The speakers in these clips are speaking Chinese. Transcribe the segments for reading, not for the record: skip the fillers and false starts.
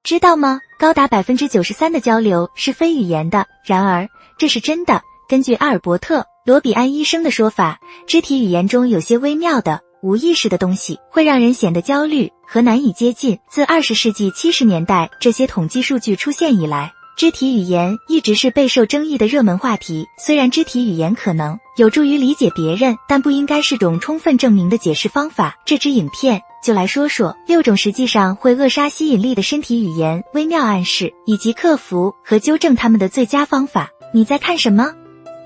知道吗？高达 93% 的交流是非语言的。然而，这是真的。根据阿尔伯特·罗比安医生的说法，肢体语言中有些微妙的、无意识的东西会让人显得焦虑和难以接近。自20世纪70年代这些统计数据出现以来，肢体语言一直是备受争议的热门话题。虽然肢体语言可能有助于理解别人，但不应该是种充分证明的解释方法。这支影片就来说说6种实际上会扼杀吸引力的身体语言微妙暗示，以及克服和纠正它们的最佳方法。你在看什么？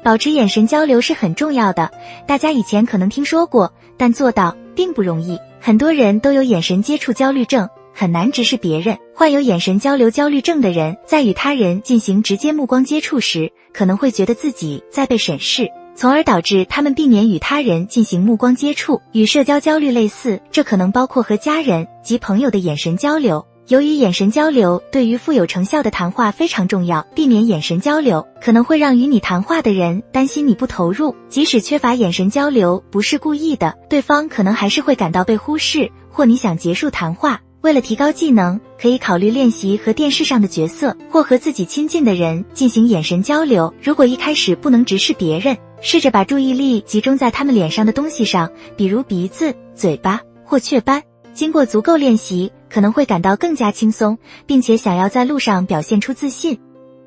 保持眼神交流是很重要的，大家以前可能听说过，但做到并不容易。很多人都有眼神接触焦虑症，很难直视别人。患有眼神交流焦虑症的人在与他人进行直接目光接触时，可能会觉得自己在被审视，从而导致他们避免与他人进行目光接触。与社交焦虑类似，这可能包括和家人及朋友的眼神交流。由于眼神交流对于富有成效的谈话非常重要，避免眼神交流可能会让与你谈话的人担心你不投入，即使缺乏眼神交流不是故意的，对方可能还是会感到被忽视，或你想结束谈话。为了提高技能，可以考虑练习和电视上的角色或和自己亲近的人进行眼神交流。如果一开始不能直视别人，试着把注意力集中在他们脸上的东西上，比如鼻子、嘴巴或雀斑。经过足够练习，可能会感到更加轻松，并且想要在路上表现出自信。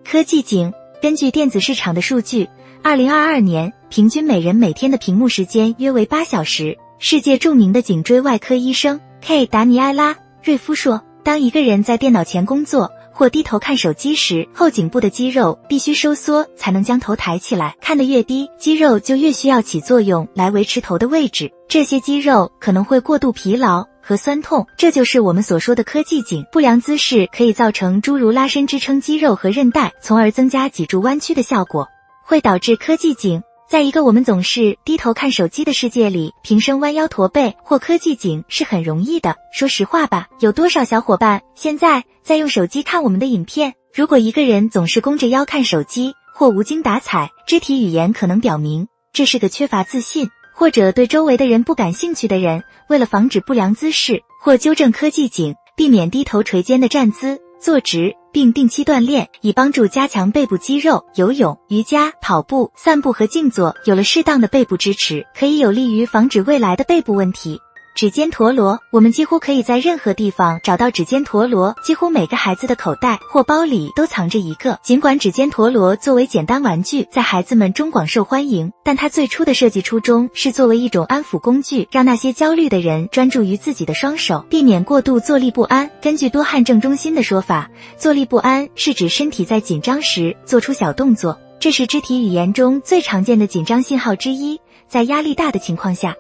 科技景，根据电子市场的数据，2022年平均每人每天的屏幕时间约为8小时。世界著名的颈椎外科医生 K. 达尼埃拉·瑞夫说，当一个人在电脑前工作或低头看手机时，后颈部的肌肉必须收缩才能将头抬起来，看得越低，肌肉就越需要起作用来维持头的位置。这些肌肉可能会过度疲劳和酸痛，这就是我们所说的科技颈。不良姿势可以造成诸如拉伸支撑肌肉和韧带，从而增加脊柱弯曲的效果，会导致科技颈。在一个我们总是低头看手机的世界里，平伸弯腰驼背或科技颈是很容易的。说实话吧，有多少小伙伴现在在用手机看我们的影片？如果一个人总是弓着腰看手机或无精打采，肢体语言可能表明这是个缺乏自信或者对周围的人不感兴趣的人。为了防止不良姿势或纠正科技颈，避免低头垂肩的站姿，坐直并定期锻炼，以帮助加强背部肌肉。游泳、瑜伽、跑步、散步和静坐有了适当的背部支持，可以有利于防止未来的背部问题。指尖陀螺，我们几乎可以在任何地方找到指尖陀螺，几乎每个孩子的口袋或包里都藏着一个。尽管指尖陀螺作为简单玩具在孩子们中广受欢迎，但它最初的设计初衷是作为一种安抚工具，让那些焦虑的人专注于自己的双手，避免过度坐立不安。根据多汗症中心的说法，坐立不安是指身体在紧张时做出小动作，这是肢体语言中最常见的紧张信号之一。在压力大的情况下，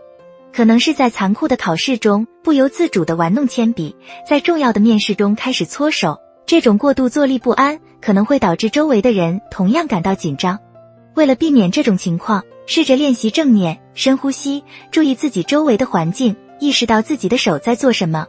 可能是在残酷的考试中不由自主地玩弄铅笔，在重要的面试中开始搓手。这种过度坐立不安可能会导致周围的人同样感到紧张。为了避免这种情况，试着练习正念、深呼吸，注意自己周围的环境，意识到自己的手在做什么。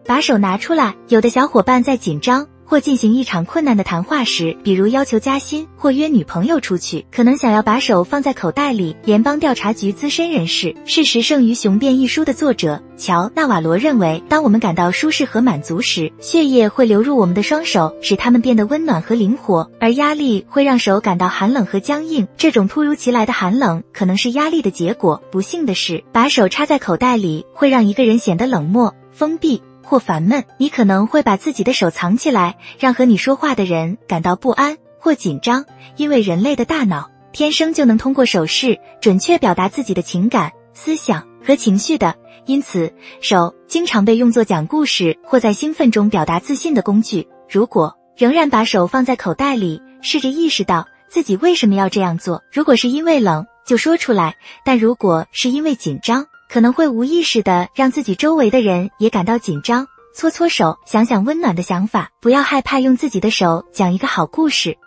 把手拿出来。有的小伙伴在紧张或进行一场困难的谈话时，比如要求加薪或约女朋友出去，可能想要把手放在口袋里。联邦调查局资深人士、事实胜于雄辩一书的作者乔·纳瓦罗认为，当我们感到舒适和满足时，血液会流入我们的双手，使它们变得温暖和灵活，而压力会让手感到寒冷和僵硬。这种突如其来的寒冷可能是压力的结果。不幸的是，把手插在口袋里会让一个人显得冷漠、封闭或烦闷。你可能会把自己的手藏起来，让和你说话的人感到不安或紧张，因为人类的大脑天生就能通过手势准确表达自己的情感、思想和情绪的，因此手经常被用作讲故事或在兴奋中表达自信的工具。如果仍然把手放在口袋里，试着意识到自己为什么要这样做。如果是因为冷，就说出来，但如果是因为紧张，可能会无意识地让自己周围的人也感到紧张。搓搓手，想想温暖的想法，不要害怕用自己的手讲一个好故事。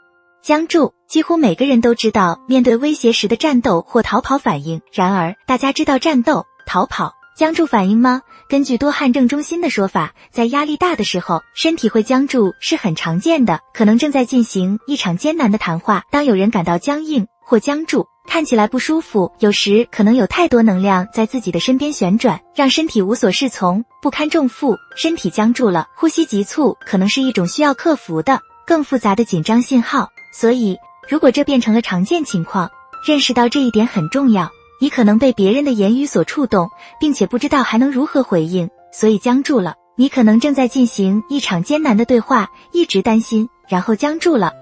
僵住，几乎每个人都知道面对威胁时的战斗或逃跑反应，然而大家知道战斗、逃跑、僵住反应吗？根据多汗症中心的说法，在压力大的时候，身体会僵住是很常见的，可能正在进行一场艰难的谈话。当有人感到僵硬或僵住，看起来不舒服，有时可能有太多能量在自己的身边旋转，让身体无所适从，不堪重负，身体僵住了，呼吸急促，可能是一种需要克服的更复杂的紧张信号。所以，如果这变成了常见情况，认识到这一点很重要。你可能被别人的言语所触动，并且不知道还能如何回应，所以僵住了。你可能正在进行一场艰难的对话，一直担心，然后僵住了。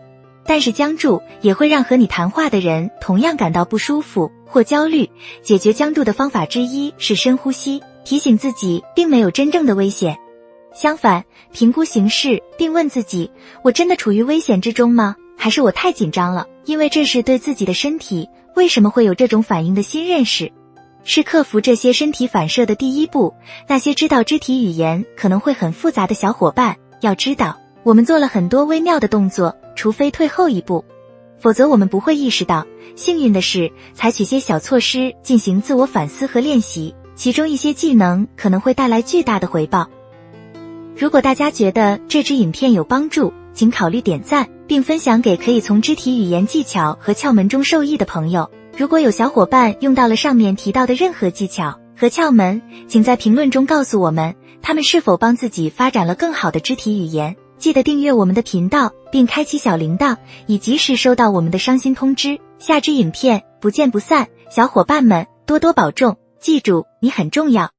但是僵住也会让和你谈话的人同样感到不舒服或焦虑。解决僵住的方法之一是深呼吸，提醒自己并没有真正的危险。相反，评估形势，并问自己，我真的处于危险之中吗？还是我太紧张了？因为这是对自己的身体为什么会有这种反应的新认识，是克服这些身体反射的第一步。那些知道肢体语言可能会很复杂的小伙伴，要知道，我们做了很多微妙的动作，除非退后一步，否则我们不会意识到。幸运的是，采取些小措施进行自我反思和练习，其中一些技能可能会带来巨大的回报。如果大家觉得这支影片有帮助，请考虑点赞，并分享给可以从肢体语言技巧和窍门中受益的朋友。如果有小伙伴用到了上面提到的任何技巧和窍门，请在评论中告诉我们，他们是否帮自己发展了更好的肢体语言。记得订阅我们的频道，并开启小铃铛，以及时收到我们的伤心通知。下支影片不见不散，小伙伴们多多保重，记住，你很重要。